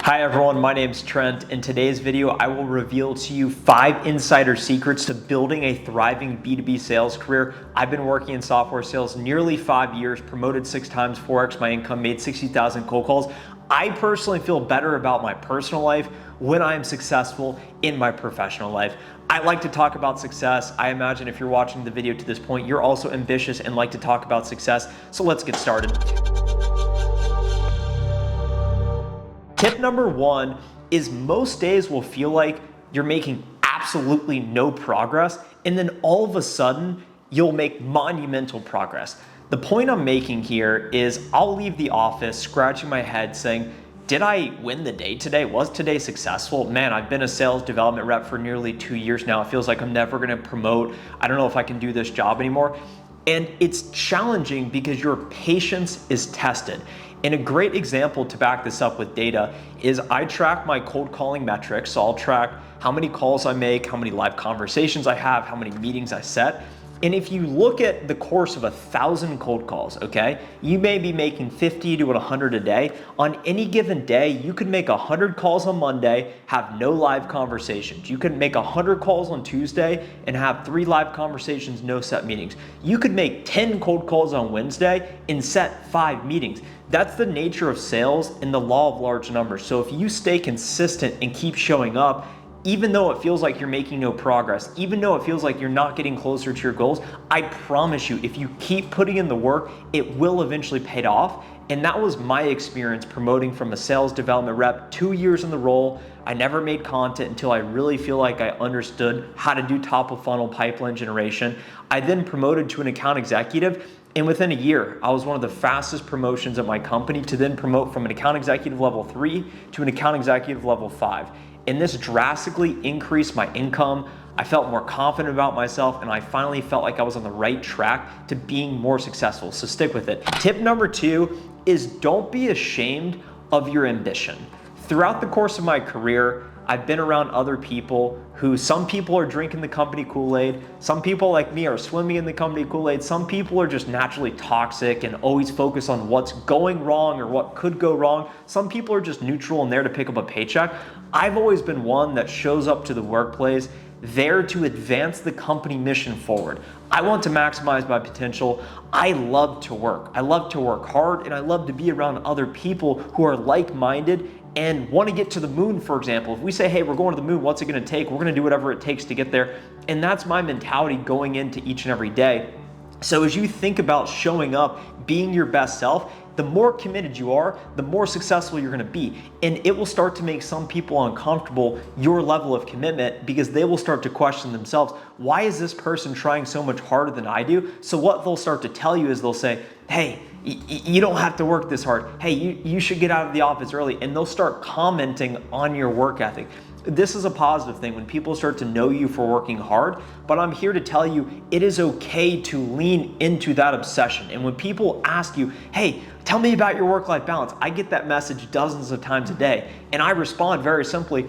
Hi everyone, my name's Trent. In today's video, I will reveal to you 5 insider secrets to building a thriving B2B sales career. I've been working in software sales nearly 5 years, promoted 6 times, 4x my income, made 60,000 cold calls. I personally feel better about my personal life when I am successful in my professional life. I like to talk about success. I imagine if you're watching the video to this point, you're also ambitious and like to talk about success. So let's get started. Tip number 1 is most days will feel like you're making absolutely no progress, and then all of a sudden you'll make monumental progress. The point I'm making here is I'll leave the office scratching my head saying, did I win the day today? Was today successful? Man, I've been a sales development rep for nearly 2 years now. It feels like I'm never gonna promote. I don't know if I can do this job anymore. And it's challenging because your patience is tested. And a great example to back this up with data is I track my cold calling metrics. So I'll track how many calls I make, how many live conversations I have, how many meetings I set. And if you look at the course of 1,000 cold calls, okay, you may be making 50 to 100 a day. On any given day, you could make 100 calls on Monday, have no live conversations. You could make 100 calls on Tuesday and have 3 live conversations, no set meetings. You could make 10 cold calls on Wednesday and set 5 meetings. That's the nature of sales and the law of large numbers. So if you stay consistent and keep showing up, even though it feels like you're making no progress, even though it feels like you're not getting closer to your goals, I promise you, if you keep putting in the work, it will eventually pay off. And that was my experience promoting from a sales development rep, 2 years in the role. I never made content until I really feel like I understood how to do top of funnel pipeline generation. I then promoted to an account executive. And within a year, I was one of the fastest promotions at my company to then promote from an account executive level 3 to an account executive level 5. And this drastically increased my income. I felt more confident about myself, and I finally felt like I was on the right track to being more successful. So stick with it. Tip number 2 is don't be ashamed of your ambition. Throughout the course of my career, I've been around other people who, some people are drinking the company Kool-Aid, some people like me are swimming in the company Kool-Aid, some people are just naturally toxic and always focus on what's going wrong or what could go wrong. Some people are just neutral and there to pick up a paycheck. I've always been one that shows up to the workplace there to advance the company mission forward. I want to maximize my potential. I love to work. I love to work hard, and I love to be around other people who are like-minded and want to get to the moon, for example. If we say, hey, we're going to the moon, what's it going to take? We're going to do whatever it takes to get there. And that's my mentality going into each and every day. So as you think about showing up, being your best self, the more committed you are, the more successful you're gonna be. And it will start to make some people uncomfortable, your level of commitment, because they will start to question themselves, why is this person trying so much harder than I do? So what they'll start to tell you is they'll say, hey, you don't have to work this hard. Hey, you should get out of the office early. And they'll start commenting on your work ethic. This is a positive thing when people start to know you for working hard, but I'm here to tell you it is okay to lean into that obsession. And when people ask you, hey, tell me about your work-life balance, I get that message dozens of times a day. And I respond very simply,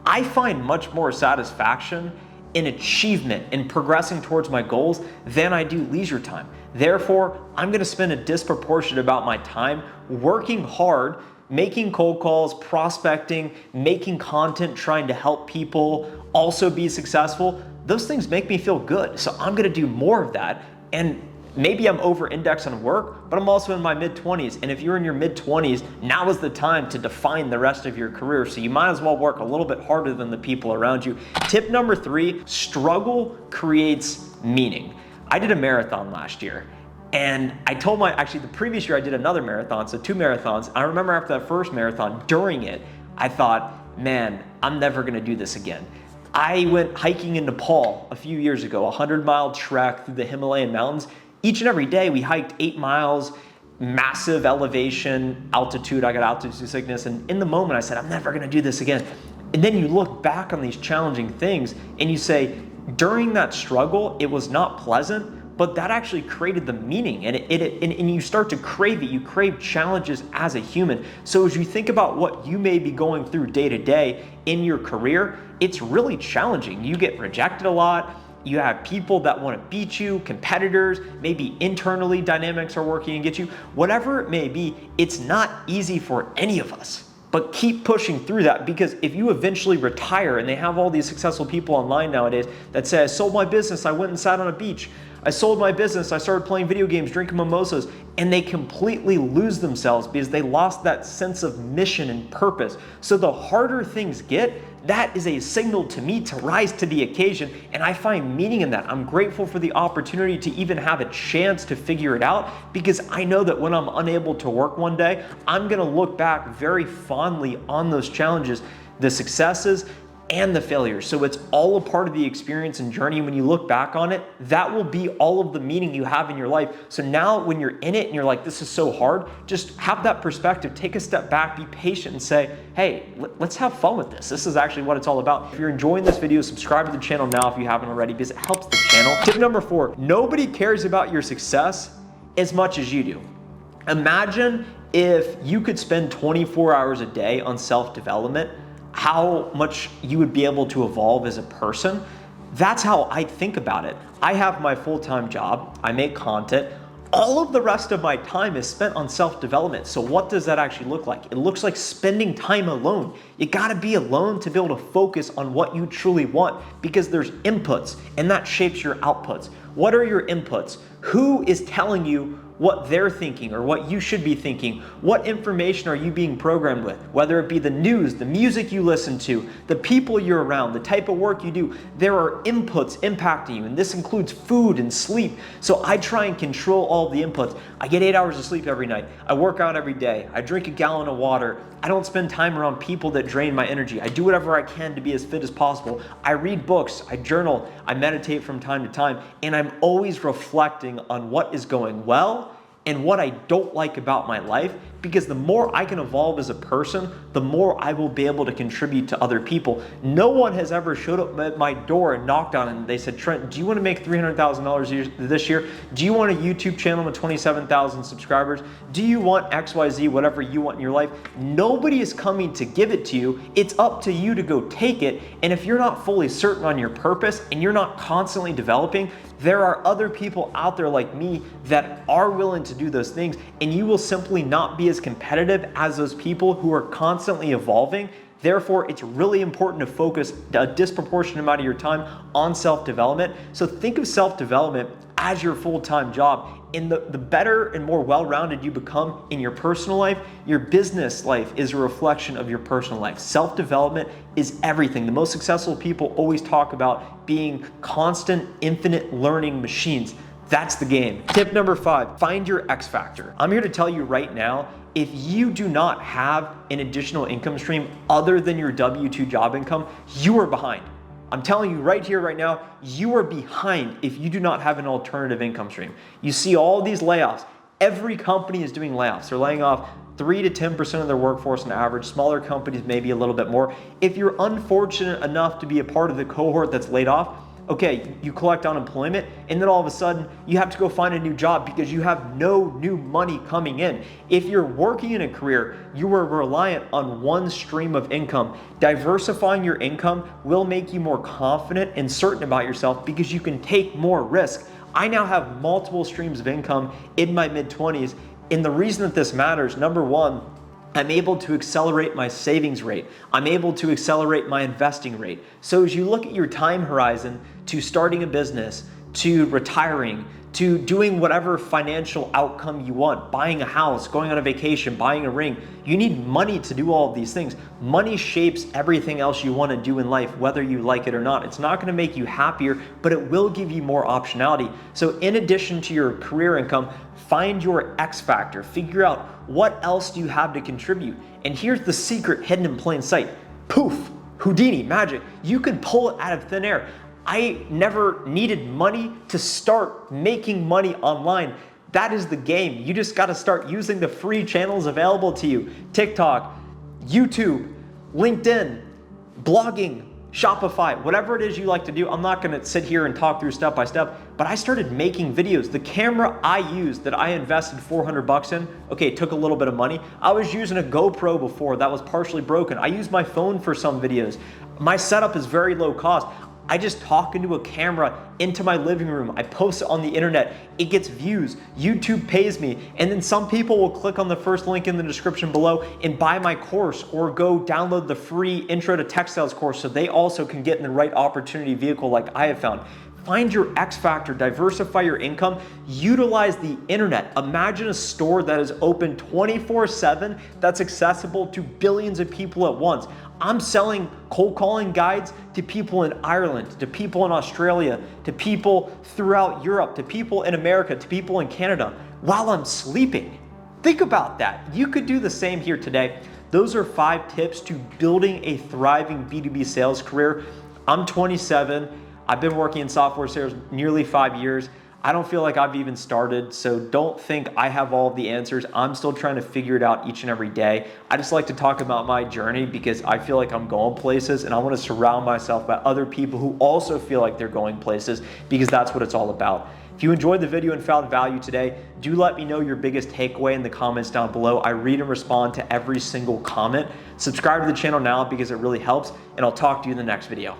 I find much more satisfaction in achievement and progressing towards my goals than I do leisure time. Therefore, I'm gonna spend a disproportionate amount of my time working hard, making cold calls, prospecting, making content, trying to help people also be successful. Those things make me feel good. So I'm gonna do more of that. And maybe I'm over-indexed on work, but I'm also in my mid-20s. And if you're in your mid-20s, now is the time to define the rest of your career. So you might as well work a little bit harder than the people around you. Tip number 3, struggle creates meaning. I did a marathon last year. And I told actually the previous year I did another marathon, so 2 marathons. I remember after that first marathon, during it, I thought, man, I'm never gonna do this again. I went hiking in Nepal a few years ago, a 100-mile trek through the Himalayan mountains. Each and every day we hiked 8 miles, massive elevation, altitude. I got altitude sickness. And in the moment I said, I'm never gonna do this again. And then you look back on these challenging things and you say, during that struggle, it was not pleasant, but that actually created the meaning, and you start to crave it. You crave challenges as a human. So as you think about what you may be going through day to day in your career, it's really challenging. You get rejected a lot. You have people that want to beat you, competitors, maybe internally dynamics are working against you. Whatever it may be, it's not easy for any of us. but keep pushing through that, because if you eventually retire, and they have all these successful people online nowadays that say, I sold my business, I went and sat on a beach. I sold my business, I started playing video games, drinking mimosas, and they completely lose themselves because they lost that sense of mission and purpose. So the harder things get, that is a signal to me to rise to the occasion, and I find meaning in that. I'm grateful for the opportunity to even have a chance to figure it out, because I know that when I'm unable to work one day, I'm gonna look back very fondly on those challenges, the successes, and the failures. So it's all a part of the experience and journey. When you look back on it, that will be all of the meaning you have in your life. So now when you're in it and you're like, this is so hard, just have that perspective, take a step back, be patient, and say, hey, let's have fun with this. This is actually what it's all about. If you're enjoying this video, subscribe to the channel now if you haven't already, because it helps the channel. Tip number 4, nobody cares about your success as much as you do. Imagine if you could spend 24 hours a day on self-development, how much you would be able to evolve as a person. That's how I think about it. I have my full-time job, I make content, all of the rest of my time is spent on self-development. So what does that actually look like? It looks like spending time alone. You gotta be alone to be able to focus on what you truly want, because there's inputs and that shapes your outputs. What are your inputs? Who is telling you what they're thinking or what you should be thinking? What information are you being programmed with? Whether it be the news, the music you listen to, the people you're around, the type of work you do, there are inputs impacting you, and this includes food and sleep. So I try and control all the inputs. I get 8 hours of sleep every night. I work out every day. I drink a gallon of water. I don't spend time around people that drain my energy. I do whatever I can to be as fit as possible. I read books, I journal, I meditate from time to time, and I'm always reflecting on what is going well and what I don't like about my life, because the more I can evolve as a person, the more I will be able to contribute to other people. No one has ever showed up at my door and knocked on it and they said, Trent, do you want to make $300,000 this year? Do you want a YouTube channel with 27,000 subscribers? Do you want XYZ, whatever you want in your life? Nobody is coming to give it to you. It's up to you to go take it. And if you're not fully certain on your purpose and you're not constantly developing, there are other people out there like me that are willing to do those things, and you will simply not be as competitive as those people who are constantly evolving. Therefore, it's really important to focus a disproportionate amount of your time on self-development. So think of self-development as your full-time job. And the better and more well-rounded you become in your personal life, your business life is a reflection of your personal life. Self-development is everything. The most successful people always talk about being constant, infinite learning machines. That's the game. Tip number 5, find your X factor. I'm here to tell you right now, if you do not have an additional income stream other than your W-2 job income, you are behind. I'm telling you right here, right now, you are behind if you do not have an alternative income stream. You see all these layoffs. Every company is doing layoffs. They're laying off 3 to 10% of their workforce on average. Smaller companies maybe a little bit more. If you're unfortunate enough to be a part of the cohort that's laid off, okay, you collect unemployment, and then all of a sudden you have to go find a new job because you have no new money coming in. If you're working in a career, you are reliant on one stream of income. Diversifying your income will make you more confident and certain about yourself because you can take more risk. I now have multiple streams of income in my mid-20s, and the reason that this matters, number one, I'm able to accelerate my savings rate. I'm able to accelerate my investing rate. So as you look at your time horizon to starting a business, to retiring, to doing whatever financial outcome you want, buying a house, going on a vacation, buying a ring, you need money to do all of these things. Money shapes everything else you want to do in life, whether you like it or not. It's not going to make you happier, but it will give you more optionality. So in addition to your career income, find your X factor. Figure out what else do you have to contribute. And here's the secret hidden in plain sight. Poof, Houdini, magic. You can pull it out of thin air. I never needed money to start making money online. That is the game. You just got to start using the free channels available to you. TikTok, YouTube, LinkedIn, blogging, Shopify, whatever it is you like to do. I'm not gonna sit here and talk through step by step, but I started making videos. The camera I used that I invested 400 bucks in, okay, it took a little bit of money. I was using a GoPro before that was partially broken. I used my phone for some videos. My setup is very low cost. I just talk into a camera into my living room. I post it on the internet. It gets views. YouTube pays me. And then some people will click on the first link in the description below and buy my course or go download the free Intro to Tech Sales course so they also can get in the right opportunity vehicle like I have found. Find your X factor, diversify your income, utilize the internet. Imagine a store that is open 24/7 that's accessible to billions of people at once. I'm selling cold calling guides to people in Ireland, to people in Australia, to people throughout Europe, to people in America, to people in Canada while I'm sleeping. Think about that. You could do the same here today. Those are 5 tips to building a thriving B2B sales career. I'm 27. I've been working in software sales nearly 5 years. I don't feel like I've even started, so don't think I have all of the answers. I'm still trying to figure it out each and every day. I just like to talk about my journey because I feel like I'm going places, and I want to surround myself by other people who also feel like they're going places, because that's what it's all about. If you enjoyed the video and found value today, do let me know your biggest takeaway in the comments down below. I read and respond to every single comment. Subscribe to the channel now because it really helps, and I'll talk to you in the next video.